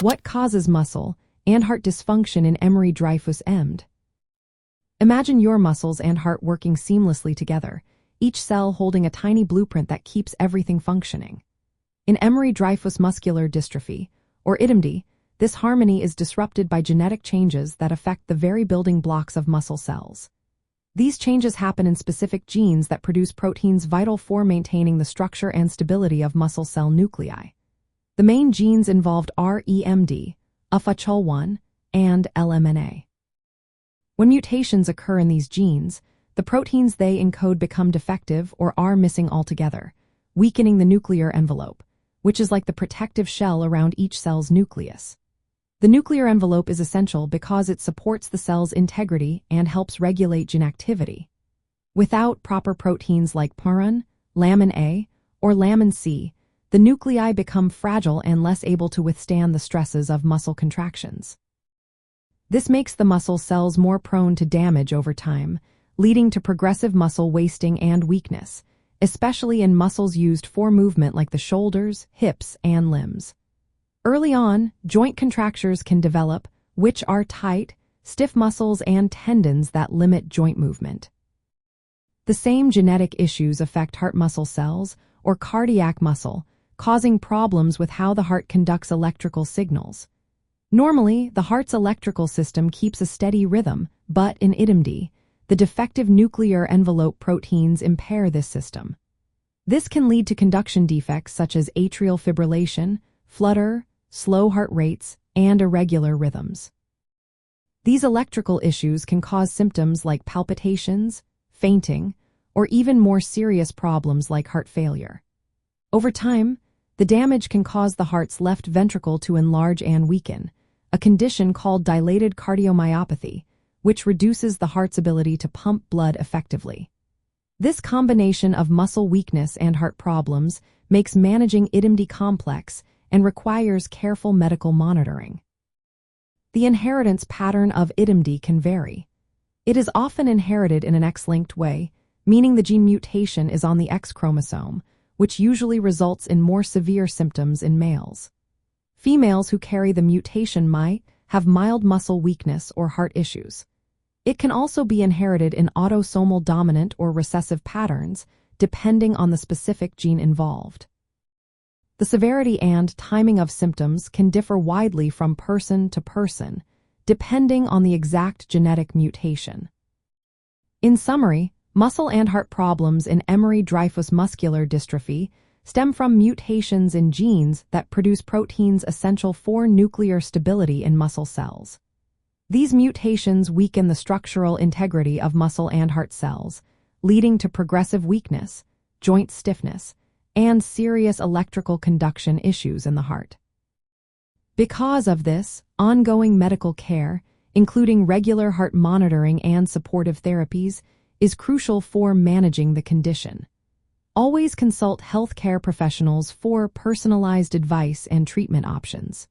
What causes muscle and heart dysfunction in Emery-Dreifuss EMD? Imagine your muscles and heart working seamlessly together, each cell holding a tiny blueprint that keeps everything functioning. In Emery-Dreifuss Muscular Dystrophy, or IDMD, this harmony is disrupted by genetic changes that affect the very building blocks of muscle cells. These changes happen in specific genes that produce proteins vital for maintaining the structure and stability of muscle cell nuclei. The main genes involved are EMD, UFA-CHOL1, and LMNA. When mutations occur in these genes, the proteins they encode become defective or are missing altogether, weakening the nuclear envelope, which is like the protective shell around each cell's nucleus. The nuclear envelope is essential because it supports the cell's integrity and helps regulate gene activity. Without proper proteins like purin, lamin A, or lamin C, the nuclei become fragile and less able to withstand the stresses of muscle contractions. This makes the muscle cells more prone to damage over time, leading to progressive muscle wasting and weakness, especially in muscles used for movement like the shoulders, hips, and limbs. Early on, joint contractures can develop, which are tight, stiff muscles and tendons that limit joint movement. The same genetic issues affect heart muscle cells, or cardiac muscle, causing problems with how the heart conducts electrical signals. Normally, the heart's electrical system keeps a steady rhythm, but in IDMD, the defective nuclear envelope proteins impair this system. This can lead to conduction defects such as atrial fibrillation, flutter, slow heart rates, and irregular rhythms. These electrical issues can cause symptoms like palpitations, fainting, or even more serious problems like heart failure. Over time, the damage can cause the heart's left ventricle to enlarge and weaken, a condition called dilated cardiomyopathy, which reduces the heart's ability to pump blood effectively. This combination of muscle weakness and heart problems makes managing IDMD complex and requires careful medical monitoring. The inheritance pattern of IDMD can vary. It is often inherited in an X-linked way, meaning the gene mutation is on the X chromosome, which usually results in more severe symptoms in males. Females who carry the mutation might have mild muscle weakness or heart issues. It can also be inherited in autosomal dominant or recessive patterns, depending on the specific gene involved. The severity and timing of symptoms can differ widely from person to person, depending on the exact genetic mutation. In summary, muscle and heart problems in Emery-Dreifuss muscular dystrophy stem from mutations in genes that produce proteins essential for nuclear stability in muscle cells. These mutations weaken the structural integrity of muscle and heart cells, leading to progressive weakness, joint stiffness, and serious electrical conduction issues in the heart. Because of this, ongoing medical care, including regular heart monitoring and supportive therapies, is crucial for managing the condition. Always consult healthcare professionals for personalized advice and treatment options.